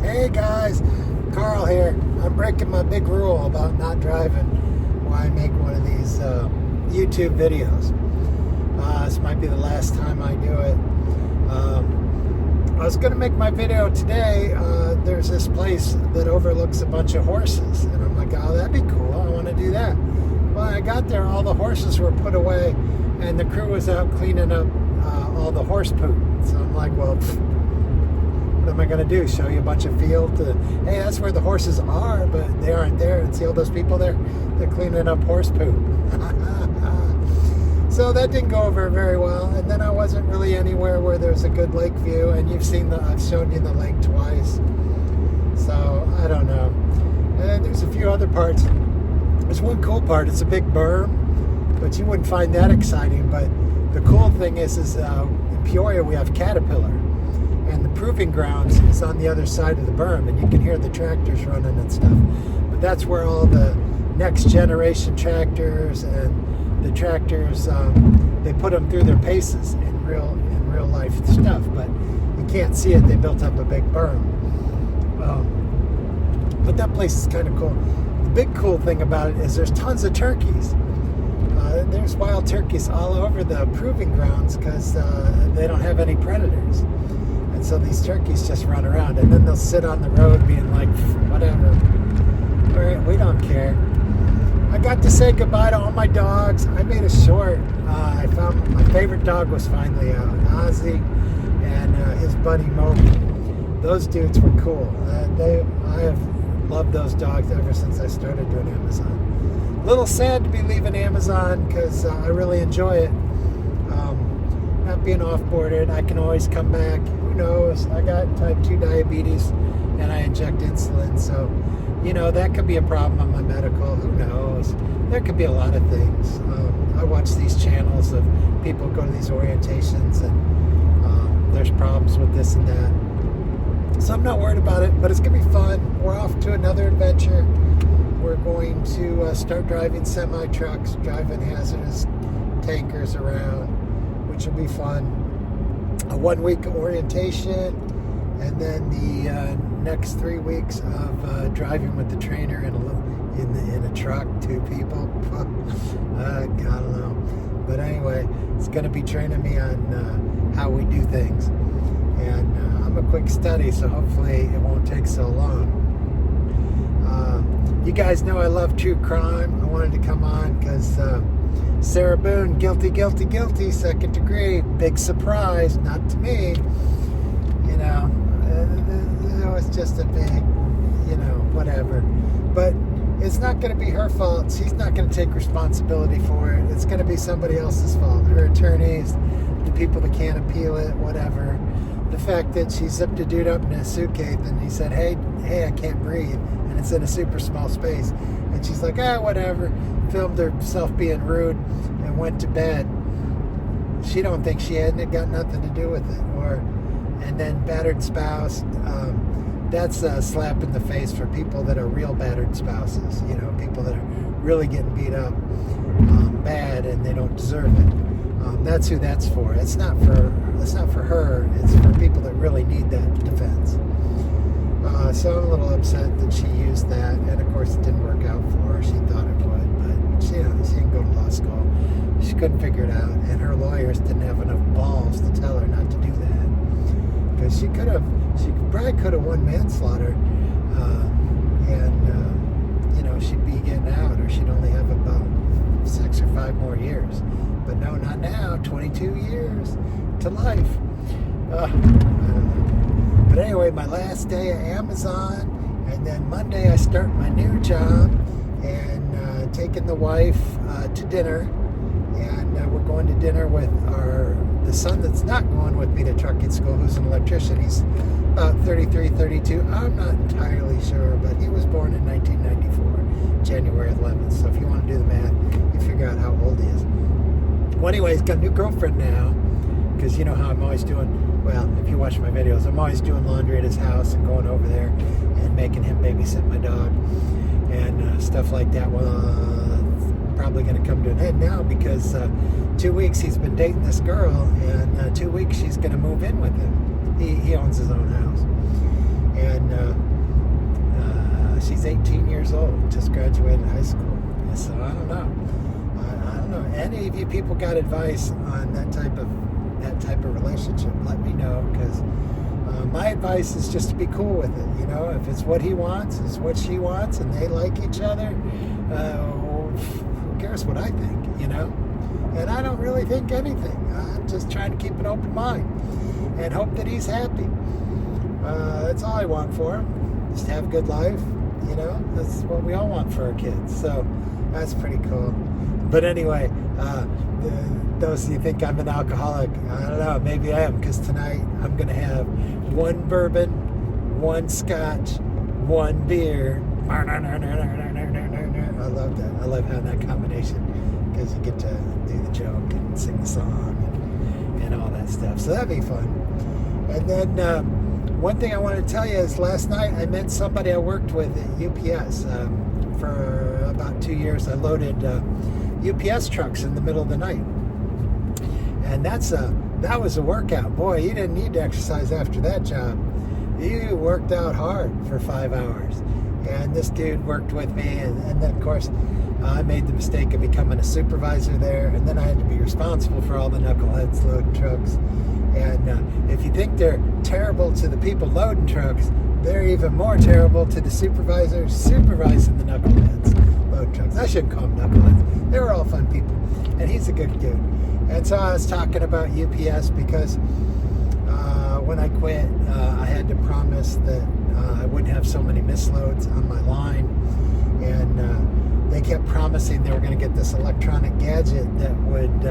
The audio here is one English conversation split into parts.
Hey guys, Carl here. I'm breaking my big rule about not driving while I make one of these YouTube videos. This might be the last time I do it. I was going to make my video today. There's this place that overlooks a bunch of horses, and I'm like, oh, that'd be cool. I want to do that. Well, I got there, all the horses were put away, and the crew was out cleaning up all the horse poop. So I'm like, well, what am I going to do? Show you a bunch of field? Hey, that's where the horses are, but they aren't there. And see all those people there? They're cleaning up horse poop. So that didn't go over very well. And then I wasn't really anywhere where there's a good lake view. And you've seen I've shown you the lake twice. So I don't know. And there's a few other parts. There's one cool part. It's a big berm, but you wouldn't find that exciting. But the cool thing is in Peoria we have Caterpillar. And the proving grounds is on the other side of the berm, and you can hear the tractors running and stuff. But that's where all the next generation tractors and the tractors, they put them through their paces in real life stuff. But you can't see it. They built up a big berm. But that place is kind of cool. The big cool thing about it is there's tons of turkeys. There's wild turkeys all over the proving grounds because they don't have any predators. And so these turkeys just run around, and then they'll sit on the road being like, whatever, we don't care. I got to say goodbye to all my dogs. I made a short. I found my favorite dog was finally out, Ozzy, and his buddy Moby. Those dudes were cool. I have loved those dogs ever since I started doing Amazon. A little sad to be leaving Amazon because I really enjoy it. Not being off-boarded, I can always come back. Who knows? I got type 2 diabetes and I inject insulin, so that could be a problem on my medical. Who knows? There could be a lot of things. I watch these channels of people go to these orientations and there's problems with this and that. So I'm not worried about it, but it's going to be fun. We're off to another adventure. We're going to start driving semi-trucks, driving hazardous tankers around, which will be fun. A 1-week orientation, and then the next 3 weeks of driving with the trainer in a truck, 2 people. I don't know. But anyway, it's going to be training me on how we do things. And I'm a quick study, so hopefully it won't take so long. You guys know I love true crime. I wanted to come on because Sarah Boone, guilty, 2nd degree. Big surprise, not to me. It was just a big, whatever. But it's not going to be her fault. She's not going to take responsibility for it. It's going to be somebody else's fault. Her attorneys, the people that can't appeal it, whatever. The fact that she zipped a dude up in a suitcase and he said, hey, I can't breathe. And it's in a super small space. And she's like, whatever. Filmed herself being rude and went to bed. She don't think she had, and it got nothing to do with it. And then battered spouse, that's a slap in the face for people that are real battered spouses. People that are really getting beat up bad and they don't deserve it. That's who that's for. It's not for her. It's for people that really need that defense. So I'm a little upset that she used that, and of course it didn't work out for her. She thought it would, but she didn't go to law school. She couldn't figure it out, and her lawyers didn't have enough balls to tell her not to do that. Because she probably could have won manslaughter, and she'd be getting out, or she'd only have about 6 or 5 more years. But no, not now. 22 years to life. I don't know. But anyway, my last day at Amazon, and then Monday I start my new job, and taking the wife to dinner, and we're going to dinner with the son that's not going with me to trucking school, who's an electrician. He's about 33, 32. I'm not entirely sure, but he was born in 1994, January 11th. So if you want to do the math, you figure out how old he is. Well, anyway, he's got a new girlfriend now, because you know how I'm always doing, well, if you watch my videos, I'm always doing laundry at his house and going over there and making him babysit my dog and stuff like that. Well, probably going to come to an end now because 2 weeks he's been dating this girl, and 2 weeks she's going to move in with him. He owns his own house. and she's 18 years old, just graduated high school. And so I don't know. I don't know. Any of you people got advice on that type of relationship? Let me know, because my advice is just to be cool with it. You know, if it's what he wants, it's what she wants, and they like each other, who cares what I think? You know, and I don't really think anything. I'm just trying to keep an open mind and hope that he's happy. That's all I want for him. Just have a good life. You know, that's what we all want for our kids. So that's pretty cool. But anyway, those of you think I'm an alcoholic, I don't know, maybe I am, because tonight I'm going to have one bourbon, one scotch, one beer. I love that. I love having that combination, because you get to do the joke and sing the song and all that stuff. So that'd be fun. And then one thing I want to tell you is last night I met somebody I worked with at UPS. For about 2 years, I loaded UPS trucks in the middle of the night. And that was a workout. Boy, you didn't need to exercise after that job. You worked out hard for 5 hours. And this dude worked with me, and then, of course, I made the mistake of becoming a supervisor there, and then I had to be responsible for all the knuckleheads loading trucks. And if you think they're terrible to the people loading trucks, they're even more terrible to the supervisors supervising the knuckleheads loading trucks. I shouldn't call them knuckleheads. They were all fun people, and he's a good dude. And so I was talking about UPS because when I quit, I had to promise that I wouldn't have so many misloads on my line, and they kept promising they were going to get this electronic gadget that would,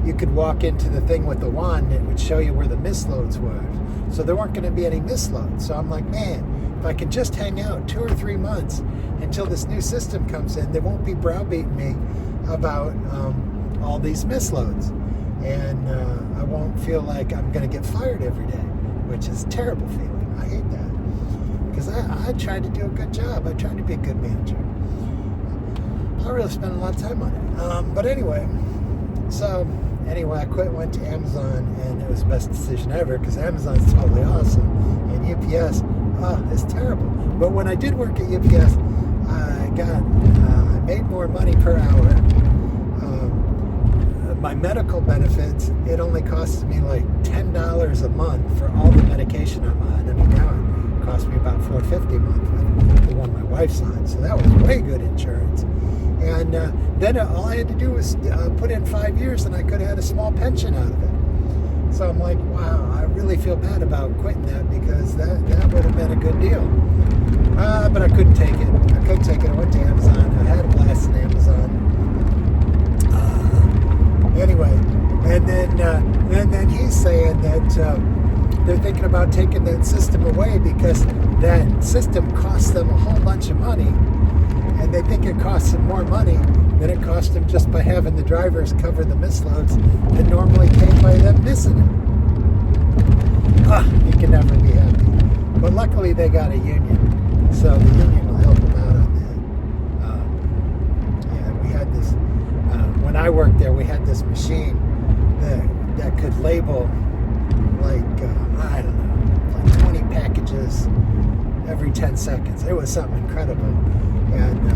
you could walk into the thing with the wand, and it would show you where the misloads were. So there weren't going to be any misloads. So I'm like, man, if I can just hang out 2 or 3 months until this new system comes in, they won't be browbeating me about all these misloads. And I won't feel like I'm going to get fired every day, which is a terrible feeling. I hate that. Because I tried to do a good job. I tried to be a good manager. I really spent a lot of time on it. But anyway, I quit, went to Amazon, and it was the best decision ever, because Amazon's totally awesome, and UPS is terrible. But when I did work at UPS, I made more money per hour. My medical benefits, it only costs me like $10 a month for all the medication I'm on. I mean, now it costs me about $4.50 a month with the one my wife's on, so that was way good insurance. And then all I had to do was put in 5 years, and I could have had a small pension out of it. So I'm like, wow, I really feel bad about quitting that, because that would have been a good deal. But I couldn't take it. I went to Amazon. I had a blast in Amazon. Anyway, and then he's saying that they're thinking about taking that system away, because that system costs them a whole bunch of money. And they think it costs them more money than it cost them just by having the drivers cover the misloads that normally came by them missing it. You can never be happy. But luckily they got a union, so the union will help them out on that. We had this, when I worked there, we had this machine that could label like, I don't know, like 20 packages every 10 seconds. It was something incredible. And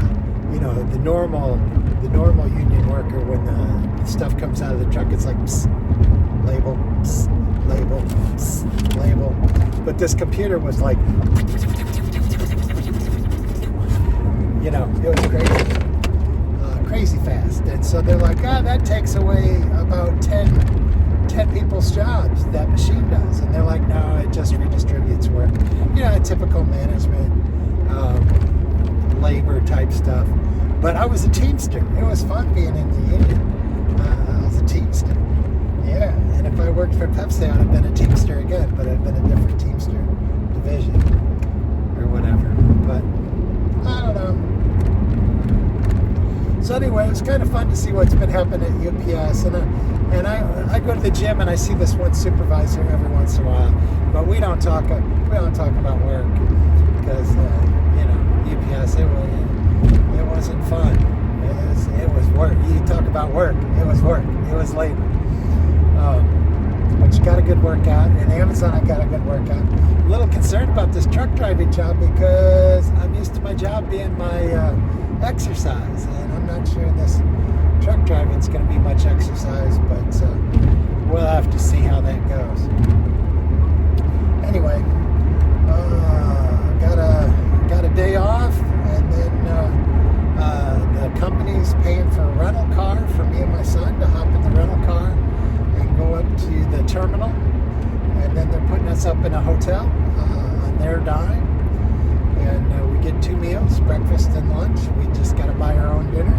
the normal union worker, when the stuff comes out of the truck, it's like psst, label, psst, label, psst, label. But this computer was like, it was crazy fast. And so they're like, that takes away about 10 people's jobs, that machine does. And they're like, no, it just redistributes work. Typical management, labor type stuff. But I was a teamster. It was fun being in the union. I was a teamster. Yeah, and if I worked for Pepsi, I would have been a teamster again, but I'd been a different teamster division or whatever. But I don't know. So anyway, it was kind of fun to see what's been happening at UPS, and I go to the gym and I see this one supervisor every once in a while, but we don't talk about work, because UPS, it wasn't fun. It was work. You talk about work. It was work. It was labor. which got a good workout. In Amazon, I got a good workout. A little concerned about this truck driving job because I'm used to my job being my exercise, and I'm not sure this truck driving is going to be much exercise, but we'll have to see how that goes. Anyway, got a day off, and then the company's paying for a rental car for me and my son to hop in the rental car and go up to the terminal, and then they're putting us up in a hotel on their dime, and we get 2 meals, breakfast and lunch. We just got to buy our own dinner,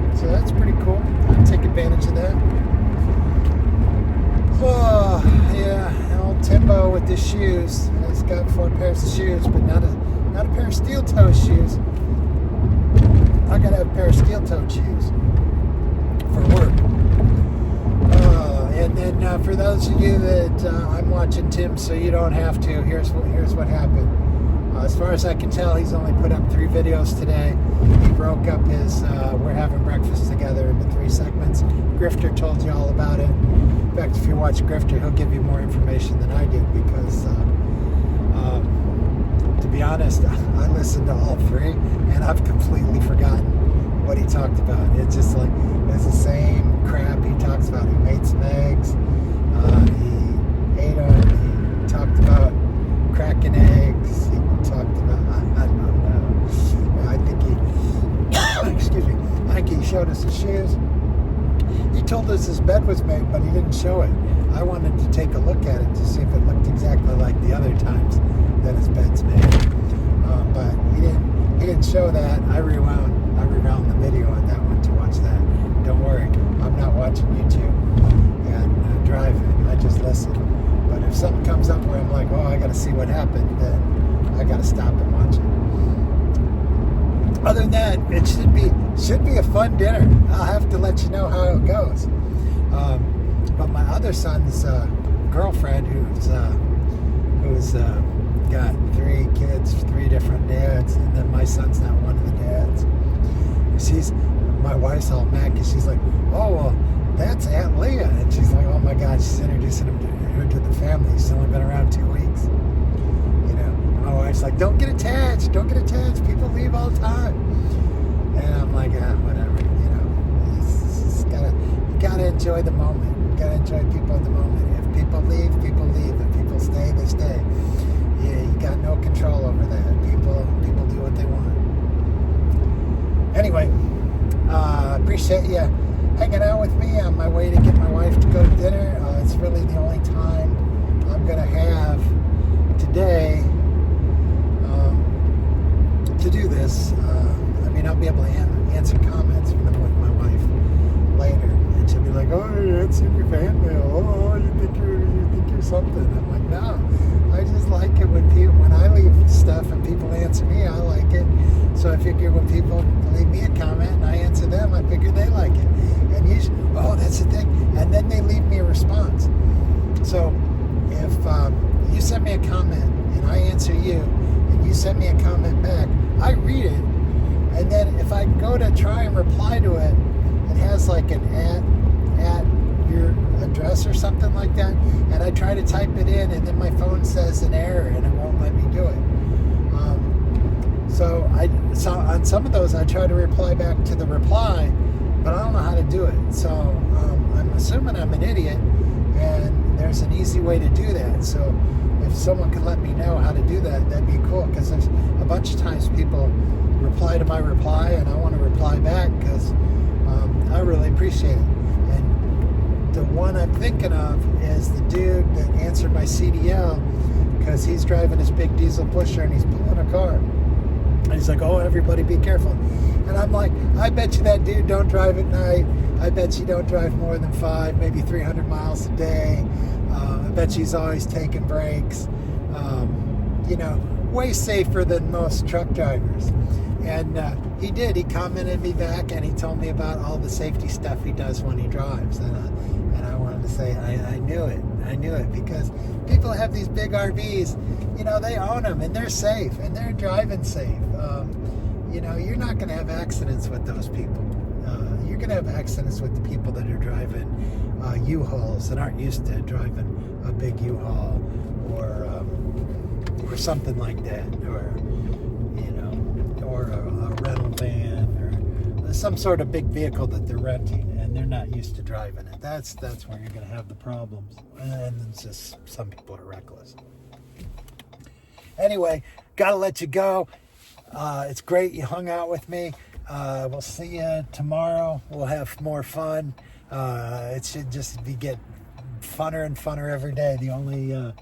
and so that's pretty cool. I'll take advantage of that. Oh, yeah, old Timbo with his shoes. He's got 4 pairs of shoes, but not a pair of steel-toe shoes. I gotta have a pair of steel-toed shoes for work. And then for those of you that I'm watching Tim, so you don't have to. Here's what happened. As far as I can tell, he's only put up 3 videos today. He broke up his we're having breakfast together into 3 segments. Grifter told you all about it. In fact, if you watch Grifter, he'll give you more information than I did because, to be honest, I listened to all 3 and I've completely forgotten what he talked about. It's just like, it's the same crap he talks about. He made some eggs, he ate them, he talked about cracking eggs, he talked about, I don't know. I think he, excuse me, I think he showed us his shoes. He told us his bed was made, but he didn't show it. I wanted to take a look at it to see if it looked exactly like the other times that his bed's made. But he didn't show that. I rewound the video on that one to watch that. Don't worry, I'm not watching YouTube and driving. I just listen. But if something comes up where I'm like, oh, I got to see what happened, then I got to stop and watch it. Other than that, it should be a fun dinner. I'll have to let you know how it goes. But my other son's girlfriend, who's got 3 kids, 3 different dads, and then my son's not one of the dads. My wife's all mad because she's like, oh, well, that's Aunt Leah. And she's like, oh my God, she's introducing her to the family. She's only been around 2 weeks. You know, my wife's like, don't get attached. People leave all the time. And I'm like, whatever. You know, you gotta enjoy the moment. You gotta enjoy people in the moment. If people leave, people leave. If people stay, they stay. Yeah, you got no control over that. People do what they want. Anyway, appreciate you hanging out with me on my way to get my wife to go to dinner. It's really the only time I'm going to have today to do this. I mean, I'll be able to answer comments with my wife later, and she'll be like, "Oh, it's in your fan mail. Oh, you think you're something." I'm like, "No, I just like it when I leave stuff and people answer me. I like it. So I figure when people leave me a comment and I answer them, I figure they like it. And usually, oh, that's the thing. And then they leave me a response. So if you send me a comment and I answer you, and you send me a comment back, I read it. And then if I go to try and reply to it, it has like an at your address or something like that, and I try to type it in, and then my phone says an error and it won't let me do it. So on some of those I try to reply back to the reply, but I don't know how to do it. So I'm assuming I'm an idiot, and there's an easy way to do that. So if someone could let me know how to do that, that'd be cool, because there's a bunch of times people reply to my reply and I want to reply back because I really appreciate it. And the one I'm thinking of is the dude that answered my CDL, because he's driving his big diesel pusher and he's pulling a car. And he's like, oh, everybody be careful. And I'm like, I bet you that dude don't drive at night. I bet you don't drive more than 5, maybe 300 miles a day. I bet he's always taking breaks. Way safer than most truck drivers. And he did. He commented me back, and he told me about all the safety stuff he does when he drives. And I wanted to say, I knew it. I knew it, because people have these big RVs. They own them, and they're safe, and they're driving safe. You're not going to have accidents with those people. You're going to have accidents with the people that are driving U-Hauls that aren't used to driving a big U-Haul or something like that, or a rental van or some sort of big vehicle that they're renting and they're not used to driving it. That's where you're going to have the problems. And it's just some people are reckless. Anyway, gotta let you go. It's great you hung out with me. We'll see you tomorrow. We'll have more fun. It should just get funner and funner every day. The only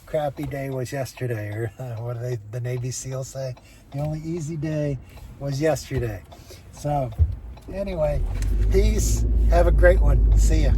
crappy day was yesterday, or what do the Navy SEALs say? The only easy day was yesterday. So, anyway, peace. Have a great one. See ya.